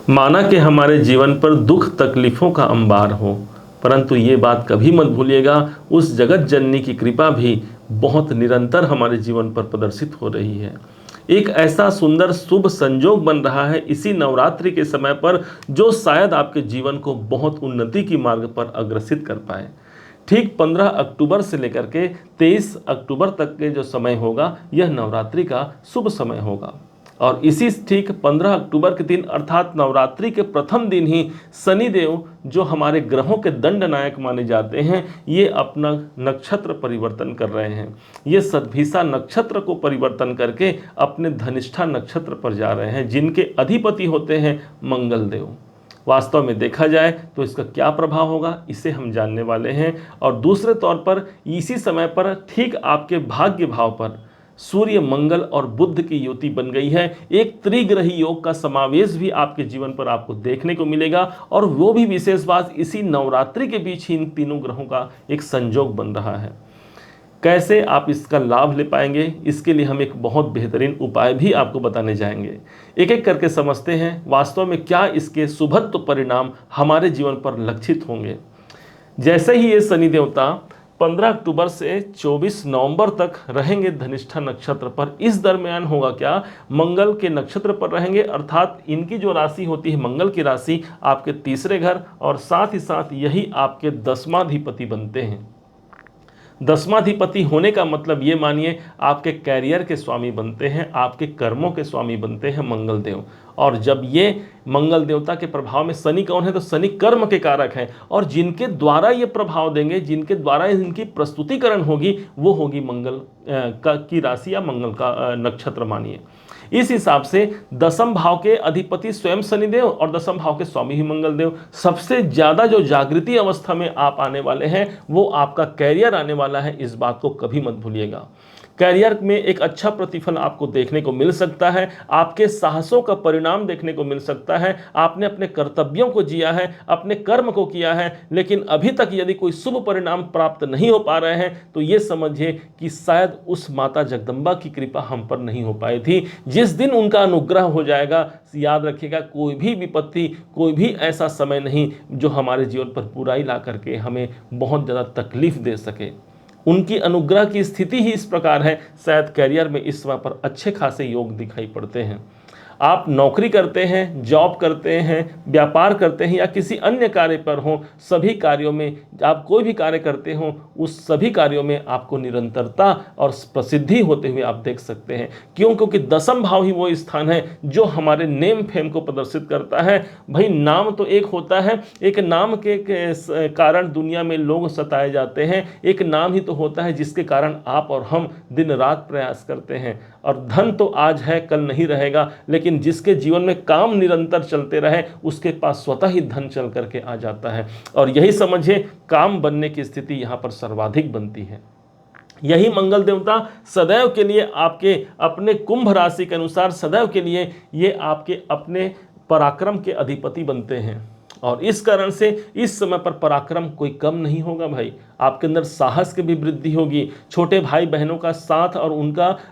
माना कि हमारे जीवन पर दुख तकलीफ़ों का अंबार हो, परंतु ये बात कभी मत भूलिएगा, उस जगत जननी की कृपा भी बहुत निरंतर हमारे जीवन पर प्रदर्शित हो रही है। एक ऐसा सुंदर शुभ संजोग बन रहा है इसी नवरात्रि के समय पर, जो शायद आपके जीवन को बहुत उन्नति की मार्ग पर अग्रसित कर पाए। ठीक 15 अक्टूबर से लेकर के 23 अक्टूबर तक के जो समय होगा, यह नवरात्रि का शुभ समय होगा। और इसी ठीक 15 अक्टूबर के दिन अर्थात नवरात्रि के प्रथम दिन ही शनिदेव, जो हमारे ग्रहों के दंड नायक माने जाते हैं, ये अपना नक्षत्र परिवर्तन कर रहे हैं। ये सद्भिषा नक्षत्र को परिवर्तन करके अपने धनिष्ठा नक्षत्र पर जा रहे हैं, जिनके अधिपति होते हैं मंगल देव। वास्तव में देखा जाए तो इसका क्या प्रभाव होगा, इसे हम जानने वाले हैं। और दूसरे तौर पर इसी समय पर ठीक आपके भाग्य भाव पर सूर्य, मंगल और बुध की युति बन गई है। एक त्रिग्रही योग का समावेश भी आपके जीवन पर आपको देखने को मिलेगा, और वो भी विशेष बात, इसी नवरात्रि के बीच ही इन तीनों ग्रहों का एक संयोग बन रहा है। कैसे आप इसका लाभ ले पाएंगे, इसके लिए हम एक बहुत बेहतरीन उपाय भी आपको बताने जाएंगे। एक एक करके समझते हैं वास्तव में क्या इसके शुभत्व परिणाम हमारे जीवन पर लक्षित होंगे। जैसे ही ये शनि देवता 15 अक्टूबर से 24 नवंबर तक रहेंगे धनिष्ठा नक्षत्र पर, इस दरमियान होगा क्या, मंगल के नक्षत्र पर रहेंगे, अर्थात इनकी जो राशि होती है मंगल की राशि आपके तीसरे घर, और साथ ही साथ यही आपके दसमाधिपति बनते हैं। दसमाधिपति होने का मतलब ये मानिए आपके कैरियर के स्वामी बनते हैं, आपके कर्मों के स्वामी बनते हैं मंगल देव। और जब ये मंगल देवता के प्रभाव में शनि कौन है, तो शनि कर्म के कारक हैं, और जिनके द्वारा ये प्रभाव देंगे, जिनके द्वारा इनकी प्रस्तुतिकरण होगी, वो होगी मंगल की राशि या मंगल का नक्षत्र मानिए। इस हिसाब से दसम भाव के अधिपति स्वयं शनिदेव और दसम भाव के स्वामी ही मंगल देव। सबसे ज्यादा जो जागृति अवस्था में आप आने वाले हैं, वो आपका कैरियर आने वाला है, इस बात को कभी मत भूलिएगा। कैरियर में एक अच्छा प्रतिफल आपको देखने को मिल सकता है, आपके साहसों का परिणाम देखने को मिल सकता है। आपने अपने कर्तव्यों को जिया है, अपने कर्म को किया है, लेकिन अभी तक यदि कोई शुभ परिणाम प्राप्त नहीं हो पा रहे हैं, तो ये समझिए कि शायद उस माता जगदम्बा की कृपा हम पर नहीं हो पाई थी। जिस दिन उनका अनुग्रह हो जाएगा, याद रखिएगा, कोई भी विपत्ति, कोई भी ऐसा समय नहीं जो हमारे जीवन पर बुराई ला करके हमें बहुत ज़्यादा तकलीफ दे सके। उनकी अनुग्रह की स्थिति ही इस प्रकार है, शायद कैरियर में इस समय पर अच्छे खासे योग दिखाई पड़ते हैं। आप नौकरी करते हैं, जॉब करते हैं, व्यापार करते हैं, या किसी अन्य कार्य पर हो, सभी कार्यों में आप कोई भी कार्य करते हो, उस सभी कार्यों में आपको निरंतरता और प्रसिद्धि होते हुए आप देख सकते हैं। क्यों? क्योंकि दसम भाव ही वो स्थान है जो हमारे नेम फेम को प्रदर्शित करता है। भाई नाम तो एक होता है, एक नाम के कारण दुनिया में लोग सताए जाते हैं, एक नाम ही तो होता है जिसके कारण आप और हम दिन रात प्रयास करते हैं। और धन तो आज है कल नहीं रहेगा, लेकिन जिसके जीवन में काम निरंतर चलते रहे, उसके पास स्वतः ही धन चल करके आ जाता है। और यही समझिए काम बनने की स्थिति यहाँ पर सर्वाधिक बनती है। यही मंगल देवता सदैव के लिए आपके अपने कुंभ राशि के अनुसार सदैव के लिए ये आपके अपने पराक्रम के अधिपति बनते हैं, और इस कारण से इस समय पर पराक्रम कोई कम नहीं होगा भाई। आपके अंदर साहस की भी वृद्धि होगी। छोटे भाई बहनों का साथ और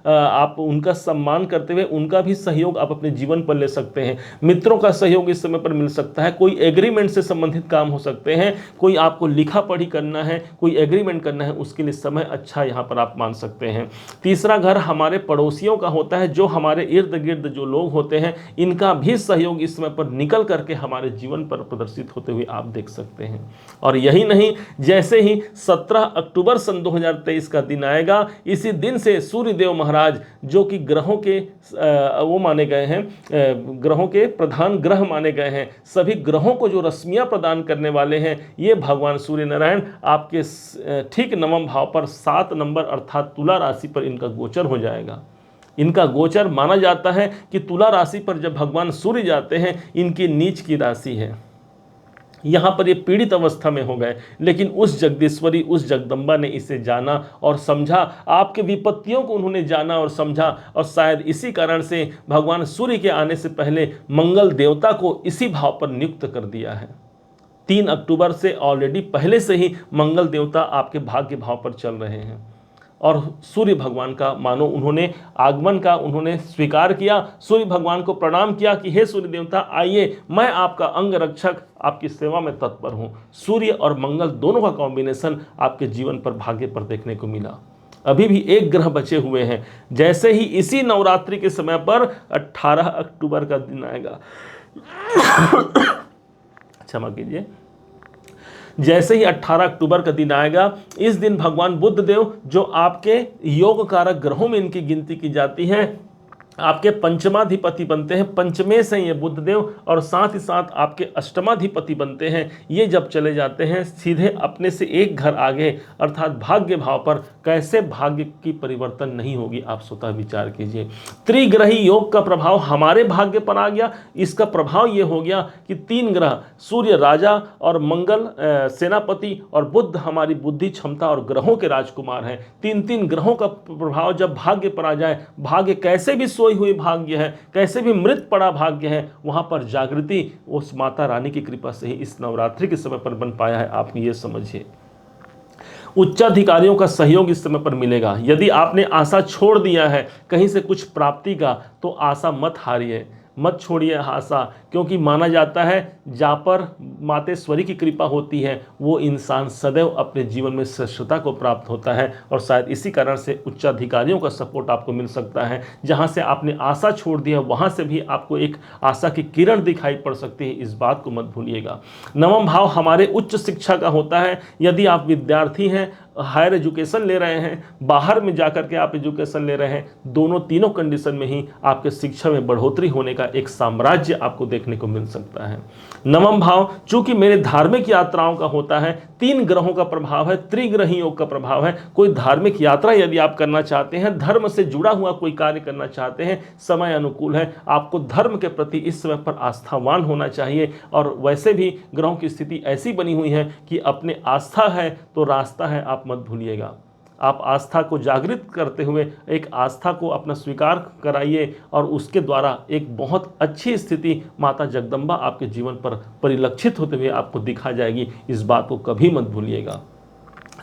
आप उनका सम्मान करते हुए उनका भी सहयोग आप अपने जीवन पर ले सकते हैं। मित्रों का सहयोग इस समय पर मिल सकता है। कोई एग्रीमेंट से संबंधित काम हो सकते हैं, कोई आपको लिखा पढ़ी करना है, कोई एग्रीमेंट करना है, उसके लिए समय अच्छा यहाँ पर आप मान सकते हैं। तीसरा घर हमारे पड़ोसियों का होता है, जो हमारे इर्द गिर्द जो लोग होते हैं, इनका भी सहयोग इस समय पर निकल करके हमारे जीवन पर प्रदर्शित होते हुए आप देख सकते हैं। और यही नहीं, जैसे ही 17 अक्टूबर सन 2023 का दिन आएगा, इसी दिन से सूर्यदेव महाराज, जो कि ग्रहों के वो माने गए हैं, ग्रहों के प्रधान ग्रह माने गए हैं, सभी ग्रहों को जो रश्मियां प्रदान करने वाले हैं, ये भगवान सूर्य नारायण आपके ठीक नवम भाव पर 7 नंबर अर्थात तुला राशि पर इनका गोचर हो जाएगा। इनका गोचर माना जाता है कि तुला राशि पर जब भगवान सूर्य जाते हैं, इनकी नीच की राशि है, यहाँ पर ये पीड़ित अवस्था में हो गए, लेकिन उस जगदीश्वरी, उस जगदम्बा ने इसे जाना और समझा। आपके विपत्तियों को उन्होंने जाना और समझा, और शायद इसी कारण से भगवान सूर्य के आने से पहले मंगल देवता को इसी भाव पर नियुक्त कर दिया है। 3 अक्टूबर से ऑलरेडी पहले से ही मंगल देवता आपके भाग्य भाव पर चल रहे हैं। और सूर्य भगवान का मानो उन्होंने आगमन का उन्होंने स्वीकार किया, सूर्य भगवान को प्रणाम किया कि हे सूर्य देवता आइए, मैं आपका अंग रक्षक आपकी सेवा में तत्पर हूँ। सूर्य और मंगल दोनों का कॉम्बिनेशन आपके जीवन पर भाग्य पर देखने को मिला। अभी भी एक ग्रह बचे हुए हैं। जैसे ही इसी नवरात्रि के समय पर 18 अक्टूबर का दिन आएगा, क्षमा कीजिए, जैसे ही 18 अक्टूबर का दिन आएगा, इस दिन भगवान बुद्ध देव, जो आपके योग कारक ग्रहों में इनकी गिनती की जाती है, आपके पंचमाधिपति बनते हैं। पंचमे से ये बुद्ध देव और साथ ही साथ आपके अष्टमाधिपति बनते हैं। ये जब चले जाते हैं सीधे अपने से एक घर आगे अर्थात भाग्य भाव पर, कैसे भाग्य की परिवर्तन नहीं होगी, आप स्वतः विचार कीजिए। त्रिग्रही योग का प्रभाव हमारे भाग्य पर आ गया। इसका प्रभाव ये हो गया कि 3 ग्रह, सूर्य राजा और मंगल सेनापति और बुद्ध हमारी बुद्धि क्षमता और ग्रहों के राजकुमार हैं। 3 ग्रहों का प्रभाव जब भाग्य पर आ जाए, भाग्य कैसे भी सोई हुई भाग्य है, कैसे भी मृत पड़ा भाग्य है, वहां पर जागृति उस माता रानी की कृपा से ही इस नवरात्रि के समय पर बन पाया है। आप ये समझिए, उच्चाधिकारियों का सहयोग इस समय पर मिलेगा। यदि आपने आशा छोड़ दिया है कहीं से कुछ प्राप्ति का, तो आशा मत हारिए, मत छोड़िए आशा, क्योंकि माना जाता है जहाँ पर मातेश्वरी की कृपा होती है वो इंसान सदैव अपने जीवन में श्रेष्ठता को प्राप्त होता है। और शायद इसी कारण से उच्चाधिकारियों का सपोर्ट आपको मिल सकता है। जहाँ से आपने आशा छोड़ दी है वहाँ से भी आपको एक आशा की किरण दिखाई पड़ सकती है, इस बात को मत भूलिएगा। नवम भाव हमारे उच्च शिक्षा का होता है। यदि आप विद्यार्थी हैं, हायर एजुकेशन ले रहे हैं, बाहर में जाकर के आप एजुकेशन ले रहे हैं, दोनों तीनों कंडीशन में ही आपके शिक्षा में बढ़ोतरी होने का एक साम्राज्य आपको देखने को मिल सकता है। नवम भाव चूंकि मेरे धार्मिक यात्राओं का होता है, 3 ग्रहों का प्रभाव है, त्रिग्रही योग का प्रभाव है। कोई धार्मिक यात्रा यदि आप करना चाहते हैं, धर्म से जुड़ा हुआ कोई कार्य करना चाहते हैं, समय अनुकूल है। आपको धर्म के प्रति इस समय पर आस्थावान होना चाहिए। और वैसे भी ग्रहों की स्थिति ऐसी बनी हुई है कि अपने आस्था है तो रास्ता है, आप मत भूलिएगा। आप आस्था को जागृत करते हुए एक आस्था को अपना स्वीकार कराइए और उसके द्वारा एक बहुत अच्छी स्थिति माता जगदम्बा आपके जीवन पर परिलक्षित होते हुए आपको दिखा जाएगी। इस बात को कभी मत भूलिएगा।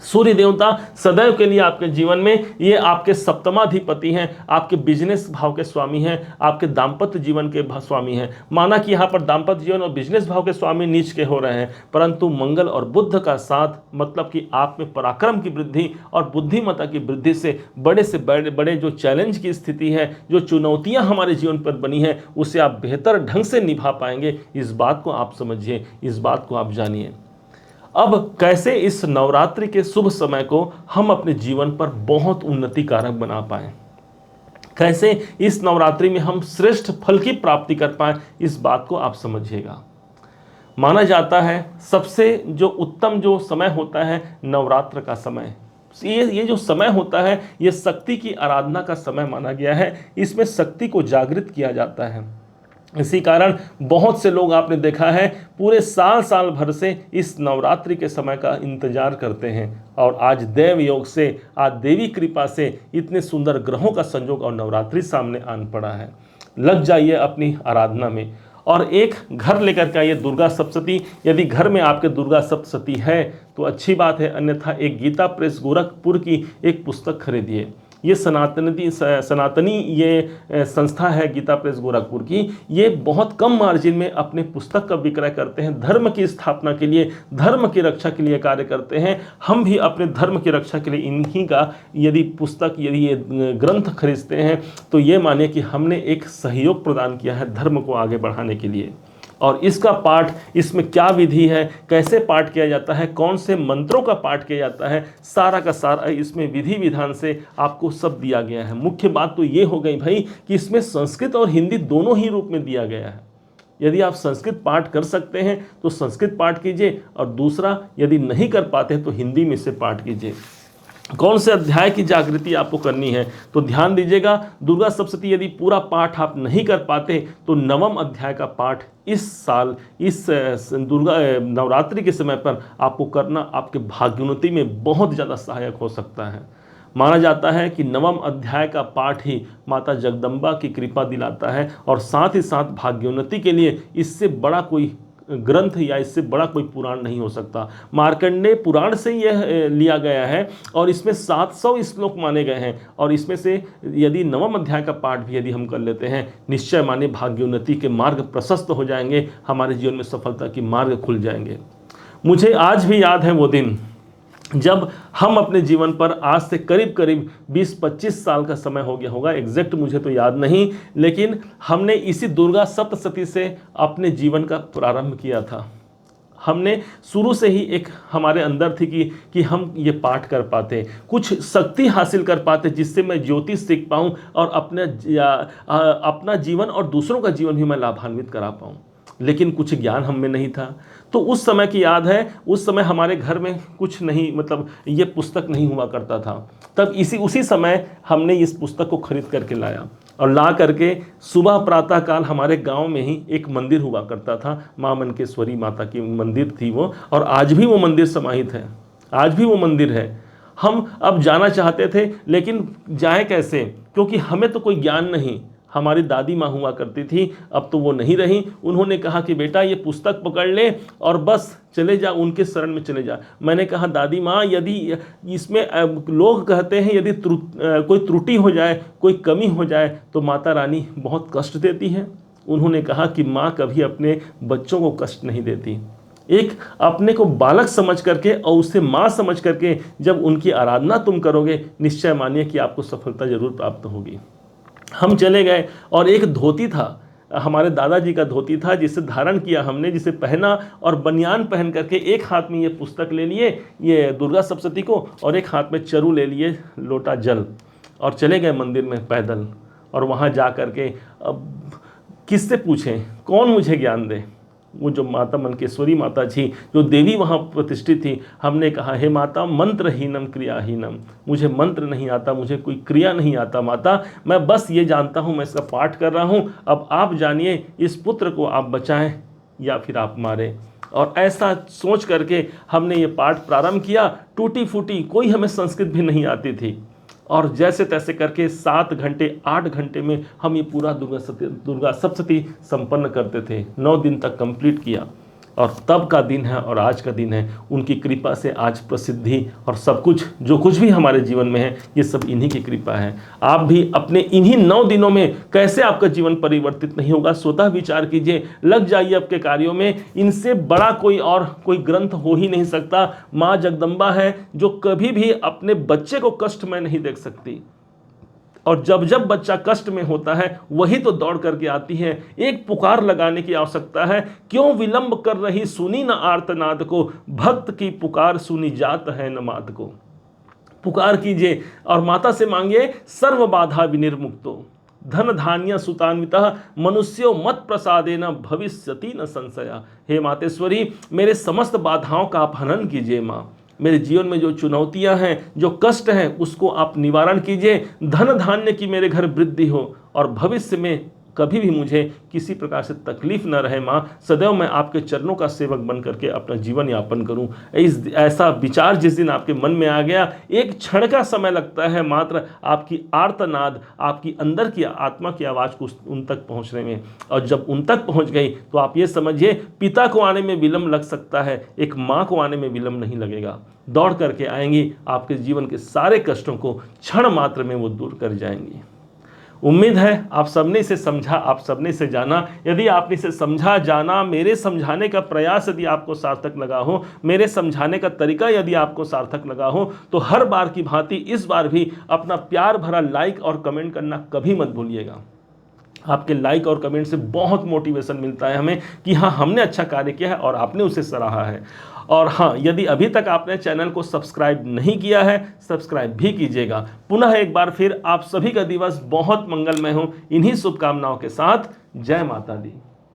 सूर्य देवता सदैव के लिए आपके जीवन में ये आपके सप्तमाधिपति हैं, आपके बिजनेस भाव के स्वामी हैं, आपके दाम्पत्य जीवन के स्वामी हैं। माना कि यहाँ पर दाम्पत्य जीवन और बिजनेस भाव के स्वामी नीच के हो रहे हैं, परंतु मंगल और बुद्ध का साथ मतलब कि आप में पराक्रम की वृद्धि और बुद्धिमत्ता की वृद्धि से बड़े जो चैलेंज की स्थिति है, जो चुनौतियाँ हमारे जीवन पर बनी है, उसे आप बेहतर ढंग से निभा पाएंगे। इस बात को आप समझिए, इस बात को आप जानिए। अब कैसे इस नवरात्रि के शुभ समय को हम अपने जीवन पर बहुत उन्नति कारक बना पाएं, कैसे इस नवरात्रि में हम श्रेष्ठ फल की प्राप्ति कर पाएं, इस बात को आप समझिएगा। माना जाता है सबसे जो उत्तम जो समय होता है नवरात्र का समय। ये जो समय होता है ये शक्ति की आराधना का समय माना गया है। इसमें शक्ति को जागृत किया जाता है। इसी कारण बहुत से लोग आपने देखा है पूरे साल भर से इस नवरात्रि के समय का इंतजार करते हैं। और आज देव योग से, आज देवी कृपा से इतने सुंदर ग्रहों का संयोग और नवरात्रि सामने आन पड़ा है। लग जाइए अपनी आराधना में और एक घर लेकर के आइए दुर्गा सप्तशती। यदि घर में आपके दुर्गा सप्तशती है तो अच्छी बात है, अन्यथा एक गीता प्रेस गोरखपुर की एक पुस्तक खरीदिए। ये सनातनी ये संस्था है गीता प्रेस गोरखपुर की। ये बहुत कम मार्जिन में अपने पुस्तक का विक्रय करते हैं, धर्म की स्थापना के लिए, धर्म की रक्षा के लिए कार्य करते हैं। हम भी अपने धर्म की रक्षा के लिए इन्हीं का यदि पुस्तक, यदि ये ग्रंथ खरीदते हैं तो ये मानिए कि हमने एक सहयोग प्रदान किया है धर्म को आगे बढ़ाने के लिए। और इसका पाठ, इसमें क्या विधि है, कैसे पाठ किया जाता है, कौन से मंत्रों का पाठ किया जाता है, सारा का सारा इसमें विधि विधान से आपको सब दिया गया है। मुख्य बात तो ये हो गई भाई कि इसमें संस्कृत और हिंदी दोनों ही रूप में दिया गया है। यदि आप संस्कृत पाठ कर सकते हैं तो संस्कृत पाठ कीजिए, और दूसरा यदि नहीं कर पाते तो हिंदी में से पाठ कीजिए। कौन से अध्याय की जागृति आपको करनी है तो ध्यान दीजिएगा। दुर्गा सप्तशती यदि पूरा पाठ आप नहीं कर पाते तो 9वें अध्याय का पाठ इस साल इस दुर्गा नवरात्रि के समय पर आपको करना आपके भाग्योन्नति में बहुत ज़्यादा सहायक हो सकता है। माना जाता है कि 9वें अध्याय का पाठ ही माता जगदम्बा की कृपा दिलाता है और साथ ही साथ भाग्योन्नति के लिए इससे बड़ा कोई ग्रंथ या इससे बड़ा कोई पुराण नहीं हो सकता। मार्कंडेय पुराण से यह लिया गया है और इसमें 700 श्लोक माने गए हैं। और इसमें से यदि नवम अध्याय का पाठ भी यदि हम कर लेते हैं, निश्चय माने भाग्योन्नति के मार्ग प्रशस्त हो जाएंगे, हमारे जीवन में सफलता के मार्ग खुल जाएंगे। मुझे आज भी याद है वो दिन जब हम अपने जीवन पर, आज से करीब करीब 20-25 साल का समय हो गया होगा, एग्जैक्ट मुझे तो याद नहीं, लेकिन हमने इसी दुर्गा सप्तशती से अपने जीवन का प्रारंभ किया था। हमने शुरू से ही एक हमारे अंदर थी कि हम ये पाठ कर पाते, कुछ शक्ति हासिल कर पाते जिससे मैं ज्योतिष सीख पाऊँ और अपना जीवन और दूसरों का जीवन भी मैं लाभान्वित करा पाऊँ। लेकिन कुछ ज्ञान हम में नहीं था। तो उस समय की याद है, उस समय हमारे घर में कुछ नहीं, मतलब ये पुस्तक नहीं हुआ करता था। तब उसी समय हमने इस पुस्तक को खरीद करके लाया और ला करके सुबह प्रातः काल हमारे गांव में ही एक मंदिर हुआ करता था, माँ मनकेश्वरी माता की मंदिर थी वो, और आज भी वो मंदिर समाहित है, आज भी वो मंदिर है। हम अब जाना चाहते थे लेकिन जाए कैसे, क्योंकि हमें तो कोई ज्ञान नहीं। हमारी दादी माँ हुआ करती थी, अब तो वो नहीं रही। उन्होंने कहा कि बेटा ये पुस्तक पकड़ ले और बस चले जा, उनके शरण में चले जा। मैंने कहा दादी माँ, यदि इसमें लोग कहते हैं यदि कोई त्रुटि हो जाए, कोई कमी हो जाए तो माता रानी बहुत कष्ट देती है। उन्होंने कहा कि माँ कभी अपने बच्चों को कष्ट नहीं देती। एक अपने को बालक समझ करके और उसे माँ समझ करके जब उनकी आराधना तुम करोगे, निश्चय मानिए कि आपको सफलता जरूर प्राप्त होगी। हम चले गए और एक धोती था, हमारे दादाजी का धोती था, जिसे धारण किया हमने, जिसे पहना और बनियान पहन करके एक हाथ में ये पुस्तक ले लिए, ये दुर्गा सप्तशती को, और एक हाथ में चरु ले लिए, लोटा जल, और चले गए मंदिर में पैदल। और वहाँ जा करके अब किससे पूछें, कौन मुझे ज्ञान दे। वो जो माता मनकेश्वरी माता थी, जो देवी वहाँ प्रतिष्ठित थी, हमने कहा हे माता मंत्रहीनम क्रियाहीनम, मुझे मंत्र नहीं आता, मुझे कोई क्रिया नहीं आता माता, मैं बस ये जानता हूँ मैं इसका पाठ कर रहा हूँ, अब आप जानिए इस पुत्र को आप बचाएं या फिर आप मारें। और ऐसा सोच करके हमने ये पाठ प्रारंभ किया। टूटी फूटी, कोई हमें संस्कृत भी नहीं आती थी, और जैसे तैसे करके 7 घंटे 8 घंटे में हम ये पूरा दुर्गा सप्तशती संपन्न करते थे। 9 दिन तक कंप्लीट किया। और तब का दिन है और आज का दिन है, उनकी कृपा से आज प्रसिद्धि और सब कुछ जो कुछ भी हमारे जीवन में है, ये सब इन्हीं की कृपा है। आप भी अपने इन्हीं 9 दिनों में कैसे आपका जीवन परिवर्तित नहीं होगा, स्वतः विचार कीजिए, लग जाइए आपके कार्यों में। इनसे बड़ा कोई ग्रंथ हो ही नहीं सकता। माँ जगदम्बा है जो कभी भी अपने बच्चे को कष्ट में नहीं देख सकती, और जब जब बच्चा कष्ट में होता है वही तो दौड़ करके आती है। एक पुकार लगाने की आवश्यकता है, क्यों विलंब कर रही सुनी न आर्तनाद को, भक्त की पुकार सुनी जात है न मात को। पुकार कीजिए और माता से मांगिए, सर्व बाधा विनिर्मुक्तो धन धान्य सुतान्वितः मनुष्यो मत प्रसादेन भविष्यति न संशया। हे मातेश्वरी, मेरे समस्त बाधाओं का आप हनन कीजिए माँ। मेरे जीवन में जो चुनौतियां हैं, जो कष्ट हैं, उसको आप निवारण कीजिए। धन धान्य की मेरे घर वृद्धि हो और भविष्य में कभी भी मुझे किसी प्रकार से तकलीफ न रहे माँ। सदैव मैं आपके चरणों का सेवक बन करके अपना जीवन यापन करूं। ऐसा विचार जिस दिन आपके मन में आ गया, एक क्षण का समय लगता है मात्र आपकी आर्तनाद, आपकी अंदर की आत्मा की आवाज़ को उन तक पहुंचने में। और जब उन तक पहुंच गई तो आप ये समझिए, पिता को आने में विलंब लग सकता है, एक माँ को आने में विलंब नहीं लगेगा। दौड़ करके आएंगी, आपके जीवन के सारे कष्टों को क्षण मात्र में वो दूर कर जाएंगी। उम्मीद है आप सबने इसे समझा, आप सबने इसे जाना। यदि आपने इसे समझा, जाना, मेरे समझाने का प्रयास यदि आपको सार्थक लगा हो, मेरे समझाने का तरीका यदि आपको सार्थक लगा हो, तो हर बार की भांति इस बार भी अपना प्यार भरा लाइक और कमेंट करना कभी मत भूलिएगा। आपके लाइक और कमेंट से बहुत मोटिवेशन मिलता है हमें कि हाँ, हमने अच्छा कार्य किया है और आपने उसे सराहा है। और हाँ, यदि अभी तक आपने चैनल को सब्सक्राइब नहीं किया है, सब्सक्राइब भी कीजिएगा। पुनः एक बार फिर आप सभी का दिवस बहुत मंगलमय हो, इन्हीं शुभकामनाओं के साथ। जय माता दी।